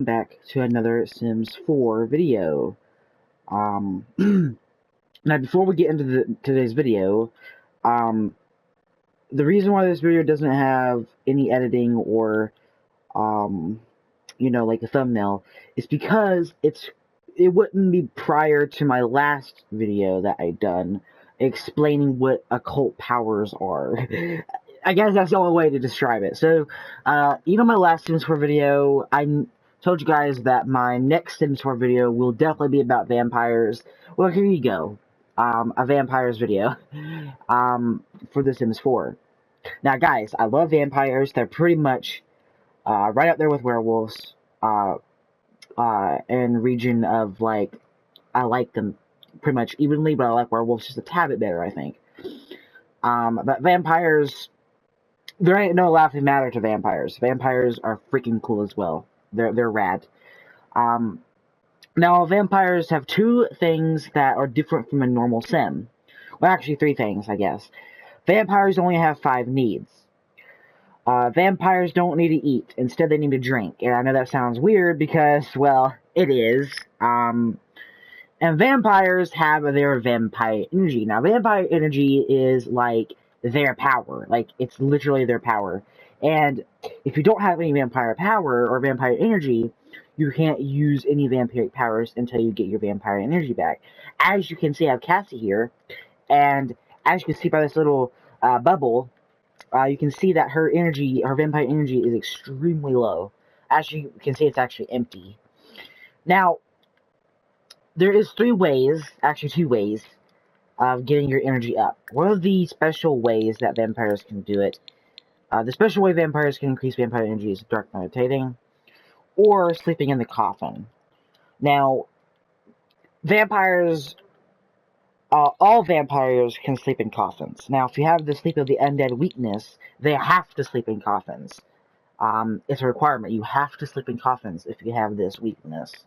back to another Sims 4 video. Um, Now before we get into today's video, um, the reason why this video doesn't have any editing or, like a thumbnail, is because it wouldn't be prior to my last video that I done explaining what occult powers are. I guess that's the only way to describe it. So, my last Sims 4 video, I told you guys that my next Sims 4 video will definitely be about vampires. Well, here you go. A vampires video, for The Sims 4. Now, guys, I love vampires. They're pretty much, right up there with werewolves, in region of, I like them pretty much evenly, but I like werewolves just a tad bit better, I think. But vampires, there ain't no laughing matter to vampires. Vampires are freaking cool as well. They're rad. Now, vampires have two things that are different from a normal sim. Well, actually, three things, I guess. Vampires only have 5 needs. Vampires don't need to eat. Instead, they need to drink. And I know that sounds weird because, well, it is. And vampires have their vampire energy. Now, vampire energy is like their power. Like, it's literally their power. And if you don't have any vampire power or vampire energy, you can't use any vampiric powers until you get your vampire energy back. As you can see, I have Cassie here. And as you can see by this little bubble, you can see that her vampire energy is extremely low. As you can see, it's actually empty. Now, there is 3 ways, actually 2 ways, of getting your energy up. One of the special ways that vampires can do it, the special way vampires can increase vampire energy is dark meditating, or sleeping in the coffin. Now, vampires, all vampires can sleep in coffins. Now, if you have the Sleep of the Undead weakness, they have to sleep in coffins. It's a requirement. You have to sleep in coffins if you have this weakness.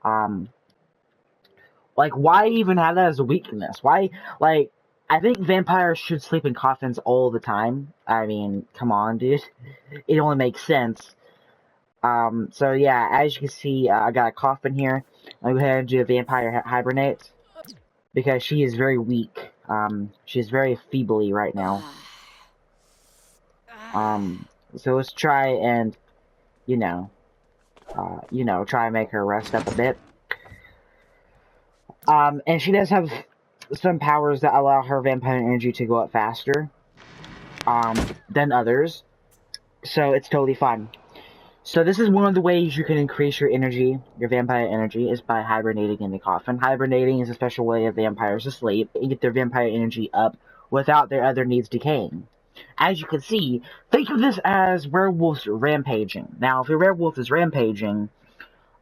Why even have that as a weakness? Why, I think vampires should sleep in coffins all the time. I mean, come on, dude. It only makes sense. So yeah, as you can see, I got a coffin here. I'm going to do a vampire hibernate, because she is very weak. She's very feebly right now. So let's try and, try and make her rest up a bit. And she does have some powers that allow her vampire energy to go up faster, than others. So it's totally fine. So this is one of the ways you can increase your energy, your vampire energy, is by hibernating in the coffin. Hibernating is a special way of vampires to sleep and get their vampire energy up without their other needs decaying. As you can see, think of this as werewolves rampaging. Now, if your werewolf is rampaging,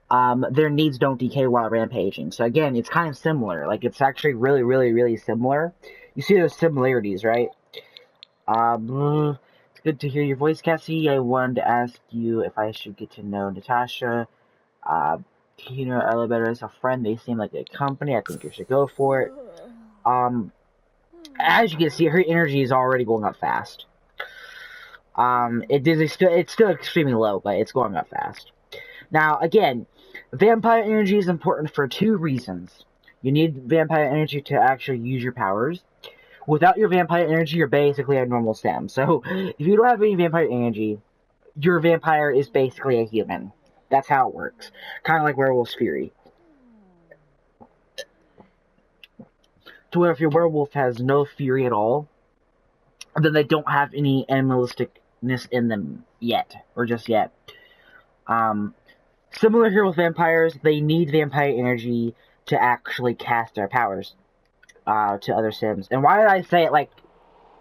their needs don't decay while rampaging. So again, it's kind of similar. Like, it's actually really, really, really similar. You see those similarities, right? It's good to hear your voice, Cassie. I wanted to ask you if I should get to know Natasha. Tina Elevator is a friend. They seem like a company. I think you should go for it. As you can see, her energy is already going up fast. It's still extremely low, but it's going up fast. Now, again, vampire energy is important for 2 reasons. You need vampire energy to actually use your powers. Without your vampire energy, you're basically a normal sim. So, if you don't have any vampire energy, your vampire is basically a human. That's how it works. Kind of like Werewolf's Fury. To where if your werewolf has no fury at all, then they don't have any animalisticness in them yet, or just yet. Similar here with vampires, they need vampire energy to actually cast their powers to other sims. And why did I say it like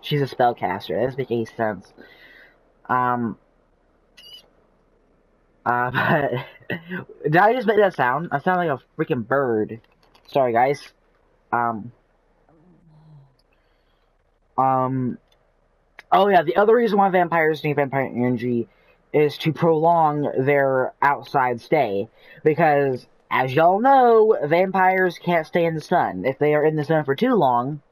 she's a spellcaster? That doesn't make any sense. But did I just make that sound? I sound like a freaking bird. Sorry, guys. Oh yeah, the other reason why vampires need vampire energy is to prolong their outside stay. Because, as y'all know, vampires can't stay in the sun. If they are in the sun for too long,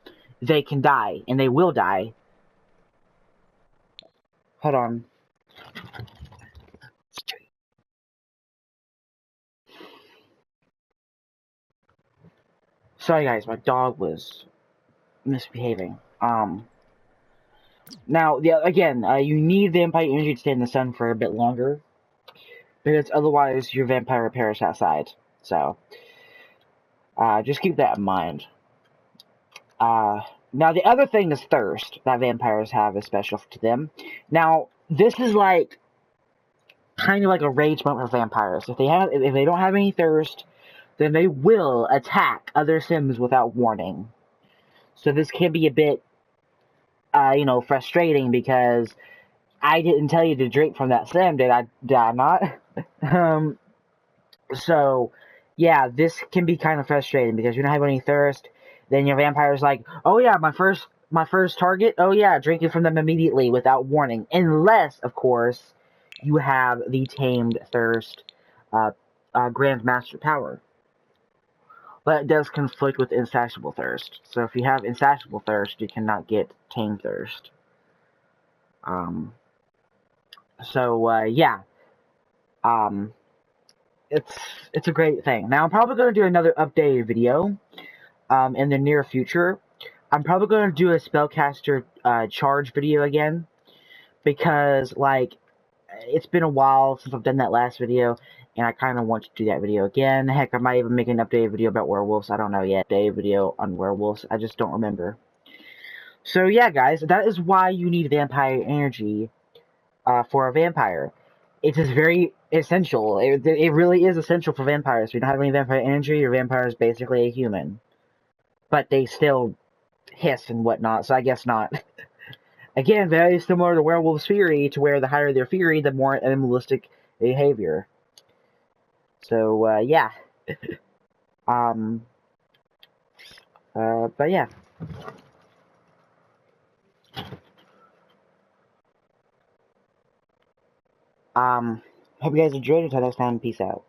they can die. And they will die. Hold on. Sorry guys, my dog was misbehaving. Now, again, you need vampire energy to stay in the sun for a bit longer, because otherwise your vampire will perish outside. So, just keep that in mind. Now the other thing is thirst that vampires have is special to them. Now, this is like kind of like a rage moment for vampires. If they don't have any thirst, then they will attack other Sims without warning. So this can be a bit, frustrating because I didn't tell you to drink from that Sim, did I? Did I not? So, yeah, this can be kind of frustrating because you don't have any thirst. Then your vampire's like, oh yeah, my first target. Oh yeah, drinking from them immediately without warning, unless of course you have the tamed thirst, Grandmaster power. But it does conflict with insatiable thirst. So if you have insatiable thirst, you cannot get tamed thirst. Yeah. Um, it's a great thing. Now I'm probably going to do another updated video in the near future. I'm probably going to do a spellcaster charge video again because like it's been a while since I've done that last video, and I kind of want to do that video again. Heck, I might even make an updated video about werewolves. I don't know yet. Updated video on werewolves. I just don't remember. So yeah, guys, that is why you need vampire energy for a vampire. It is very essential. It really is essential for vampires. If you don't have any vampire energy, your vampire is basically a human. But they still hiss and whatnot, so I guess not. Again, very similar to werewolves' fury, to where the higher their fury, the more animalistic behavior. So, yeah. But yeah. Hope you guys enjoyed it. Until next time, peace out.